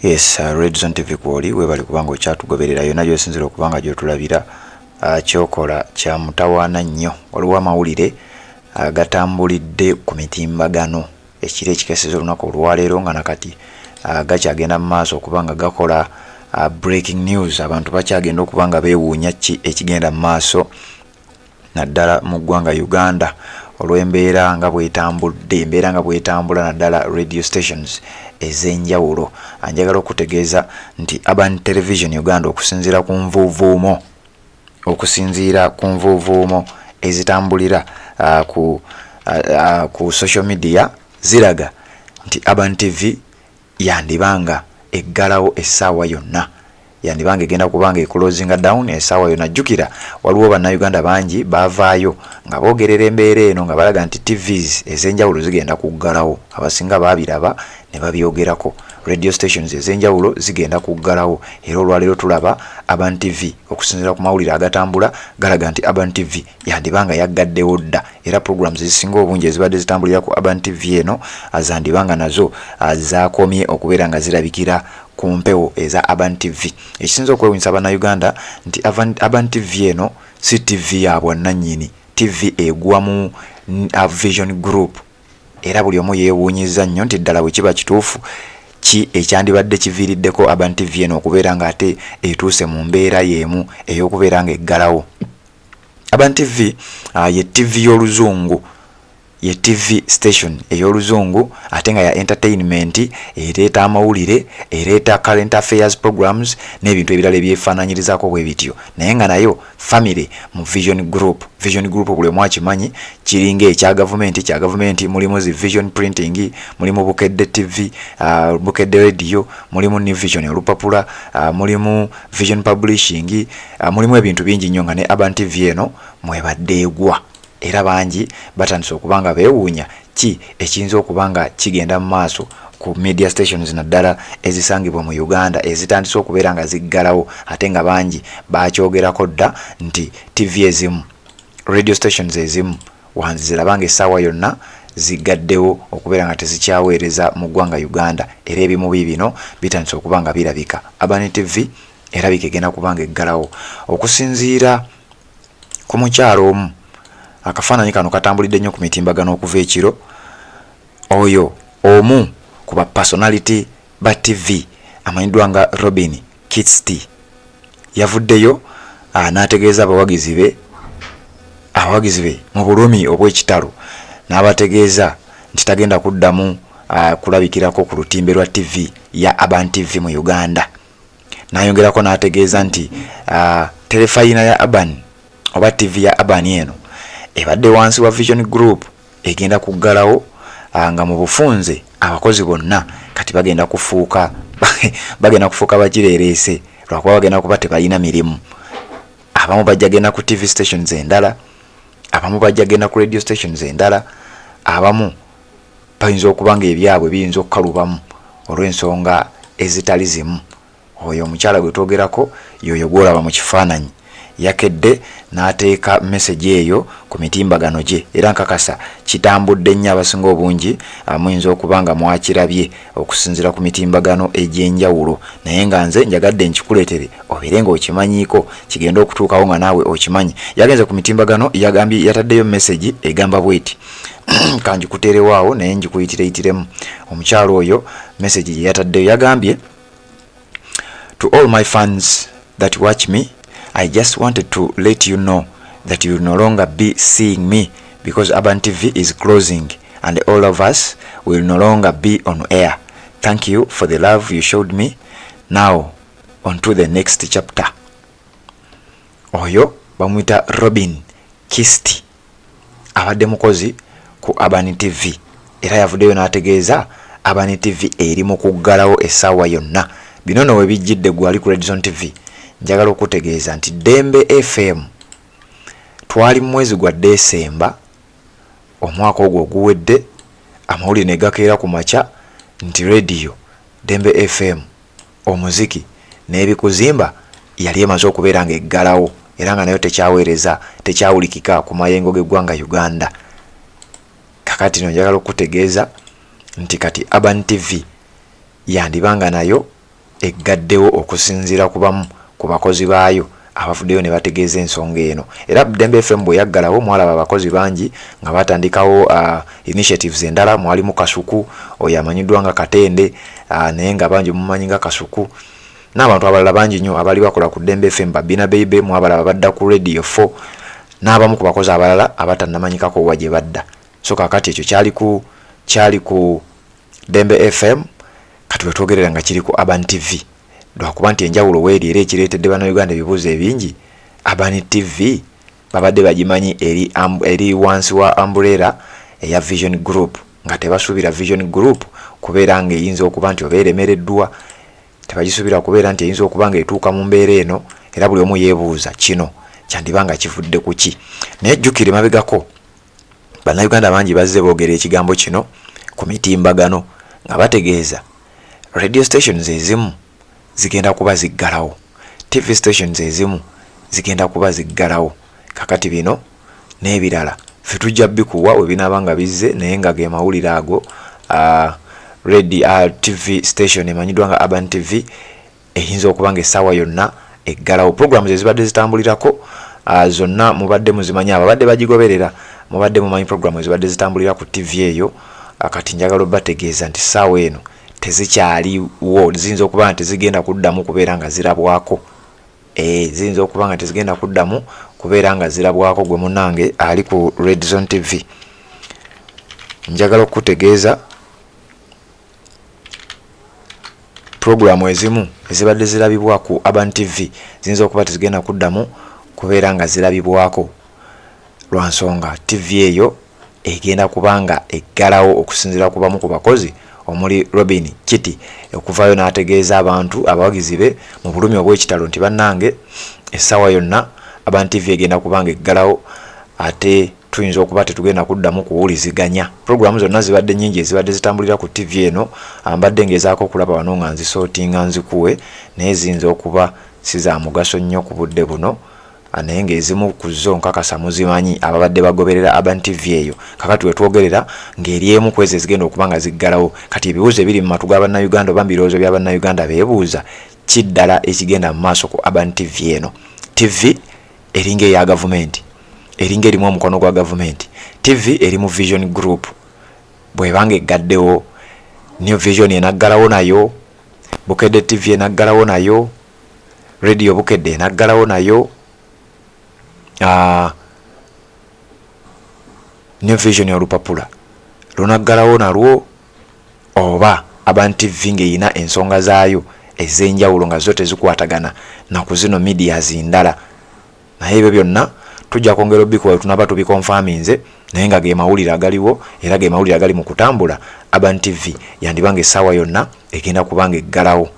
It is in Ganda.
Yes, Red Zone TV kwoli webali kubanga okyatugoberera yonna gy'osinzira okubanga gy'otulabira kyokola kya mutawaana nnyo. Waliwo amawulire gatambulidde ku mitimbagano ekiro ekikeseza olunaku olwaleero nga nakati gakyagenda mu maaso okubanga gakola breaking news. Abantu bakyagenda okubanga beewuunya ki ekigenda mu maaso naddala mu ggwanga Uganda olw'embeera nga bwetambudde, embeera nga bwetambula naddala radio stations ez'enjawulo. Anjagala okutegeeza nti Urban Television Uganda okusinziira ku nvuuvuumo ezitambulira ku social media ziraga nti Urban TV yandibanga eggalawo essaawa yonna, yandibanga egenda kubanga eclosinga down essaawa yonna. Jjukira waliwo bannayuganda bangi baavaayo nga boogerera embeera eno nga balaga nti TVs ez'enjawulo zigenda kuggalawo. Abasinga baabiraba ne babyogerako. Radio stations ez'enjawulo zigenda kuggalawo era olwaleero tulaba Urban TV okusinziira ku mawulire agatambula galaga nti Urban TV yandibanga yaggaddewo dda, era programs ezisinga obungi ezibadde zitambulira ku Urban TV eno azandibanga nazo zaakomye okubeera nga zirabikira ku mpewo eza Urban TV. Ekisinza okwewunyisa bannayuganda nti Urban TV eno si TV ya bwannannyini, TV egwa mu Vision Group, era buli omu yeewuunyiza nnyo nti ddala bwe kiba kituufu ki ekyandibadde kiviiriddeko Urban TV eno okubeera nga ate etuuse mu mbeera y'emu ey'okubeera nga eggalawo. Urban TV ye TV y'oluzungu, ye TV station ey'oluzungu ate nga ya entertainment, ereeta amawulire, ereeta current affairs programs n'ebintu ebirala ebyefaananyirizaako bwe bityo, naye nga nayo family mu Vision Group. Vision Group buli omu akimanyi kiringa ekya gavumenti. Kya gavumenti mulimu zi Vision Printing, mulimu Bukedde TV, Bukedde Radio, mulimu New Vision olupapula, mulimu Vision Publishing, mulimu ebintu bingi nnyo nga ne Urban TV eno mwebadde egwa. Era bangi batandise okubanga beewuunya ki ekiyinza okubanga kigenda mu maaso ku media stations naddala ezisangibwa mu Uganda ezitandise okubeera nga ziggalawo, ate nga bangi bakyogerako dda nti TV ezimu, radio stations ezimu wanzi zirabanga essaawa yonna ziggaddewo okubeera nga tezikyaweereza mu ggwanga Uganda, era ebimu bino bitandise okubanga birabika. Urban TV erabika egenda kubanga eggalawo okusinziira ku mukyalo omu. Akafaananyi kano katambulidde nnyo ku mitimbagano okuva ekiro. Oyo omu ku ba personality ba TV amanyiddwa nga Robin Kitsi yavuddeyo n'ategeeza abawagizi be mu bulumi obw'ekitalo, n'abategeeza nti tagenda kuddamu kulabikirako ku lutimbe lwa TV ya Urban TV mu Uganda. N'ayongerako n'ategeeza nti telefayina ya Urban oba TV ya Urban eno ebadde wansi wa Vision Group egenda kuggalawo nga mu bufunze abakozi bonna kati bagenda kufuuka bakireereese lwakuba bagenda kuba tebalina mirimu. Abamu bajja genda ku TV stations endala, abamu bajja genda ku radio stations endala, abamu bayinza okuba nga ebyabwe biyinza okukalubamu olw'ensonga ezitali zimu. Oyo omukyala gwe twogerako yoyo gwolaba mu kifaananyi yakedde n'ateeka message eyo ku mitimbagano gye, era nkakasa kitambudde nnyo. Abasinga obungi muyinza okuba nga mwakirabye okusinziira ku mitimbagano egy'enjawulo, naye nga nze njagadde nkikuleetere obeere nga okimanyiiko kigenda okutuukawo nga naawe okimanyi. Yagenze ku mitimbagano yagambye, yataddeyo message egamba bweti kanjikuteerewaawo naye njikuyitireitiremu. Omukyalo oyo message gye yataddeyo yagambye, to all my fans that watch me, I just wanted to let you know that you will no longer be seeing me because Urban TV is closing and all of us will no longer be on air. Thank you for the love you showed me. Now on to the next chapter. Oyo bamwita Robin Kitsi abadde mukozi ku Urban TV, era yavuddeyo n'ategeeza Urban TV eri mu kuggalawo essaawa yonna. Bino no we bijjidde gwali ku Red Zone TV. Njagala okutegeeza nti Dembe FM twali mu mwezi gwa Desemba omwaka ogwo oguwedde, amawulire ne gakeera ku makya nti radio Dembe FM omuziki n'ebikuzimba yali emaze okubeera nga eggalawo, era nga nayo tekyawulikika ku mayengo g'eggwanga Uganda. Kakati no njagala okutegeeza nti kati Urban TV yandibanga nayo egaddewo okusinziira kubamu ku bakozi baayo abafuddeyo ne bategeeza ensonga eno. Era Dembe FM bwe yaggalawo mwalaba abakozi bangi nga batandikawo initiatives endala. Mwalimu Kasuku oyo amanyiddwa nga Katende, naye nga bangi mumanyi nga Kasuku, n'abantu abalala bangi nnyo abali bakola ku Dembe FM. Babina Beibe mwabalaba badda ku Radio 4 n'abamu ku bakozi abalala abatannamanyikako wa gye badda. So kakati ekyo kyali ku Dembe FM, kati wetwogerera nga kiri ku Aban TV. Lwakuba nti enjawulo weeri era ekireetedde bannayuganda ebibuuzo ebingi. Aban TV babadde bagimanyi eri wansi wa umbrella eya Vision Group, nga tebasuubira Vision Group kubeera nga eyinza okuba nti oba eremereddwa, tebagisuubira kubeera nti eyinza okuba nga etuuka mu mbeera eno. Era buli omu yeebuuza kino kyandibanga kivudde ku ki. Naye jjukire mabegako bannayuganda bangi bazze boogera ekigambo kino ku mitimbagano nga bategeeza radio stations ezimu zigenda kuba ziggalawo, TV stations ezimu zigenda kuba ziggalawo. Kakati bino n'ebirala ffe tujja bikuwa we binaabanga bizze, naye nga ge mawulire ago. TV station emanyiddwa nga Aban TV eyinza okuba nga essaawa yonna eggalawo. Programs ezibadde zitambulirako zonna mubadde muzimanyi, ababadde bagigoberera mubadde mumanyi program ezibadde zitambulira ku TV eyo. Kati njagala bategeeza nti ssaawa eno tezikyaliwo, ziyinza okuba nga tezigenda kuddamu kubeera nga zirabwako. Ziyinza okuba nga tezigenda kuddamu kubeera nga zirabwako. Gwe munange ali ku Red Zone TV, njagala okutegeeza programu ezimu ezibadde zirabibwa ku Aban TV ziyinza okuba tezigenda kuddamu kubeera nga zirabibwako, lwansonga TV eyo egenda kubanga eggalawo okusinziira kubamu ku bakozi omuli Robin Kiti okuvaayo n'ategeeza abantu abawagizi be mu bulumi obw'ekitalo nti bannange essaawa yonna Aban TV egenda kubanga eggalawo, ate tuyinza okuba tetugenda kuddamu kuwuliziganya. Programu zonna zibadde nnyingi ezibadde zitambulira ku TV eno, mbadde ngezaako okulaba wano nga nzisootinga nzikuwe, naye ziyinza okuba si za mugaso nnyo ku budde buno, naye ng'ezimu ku zo nkakasa muzimanyi ababadde bagoberera Aban TV eyo. Kakati wetwogerera ng'eri emu ku ezo ezigenda okuba nga ziggalawo. Kati ebibuuzo ebiri mu matu ga bannayuganda oba mbirowoozo bya bannayuganda beebuuza kiddala ekigenda mu maaso ku Aban TV eno. TV eringa eya gavumenti, eringa erimu omukono gwa gavumenti. TV eri mu Vision Group, bwebanga egaddewo New Vision enaggalawo nayo, Bukedde TV enaggalawo nayo, Radio Bukedde enaggalawo nayo, New Vision olupapula lunaggalawo nalwo, oba Aban TV ng'eyina ensonga zaayo ez'enjawulo nga zo tezikwatagana na ku zino media zindala. Naye ebyo byonna tujja kwongera obikuwa tunaba tubikonfaminze, naye nga ge mawulire agaliwo era ge mawulire agali mu kutambula. Aban TV yandibanga essaawa yonna egenda kubanga eggalawo.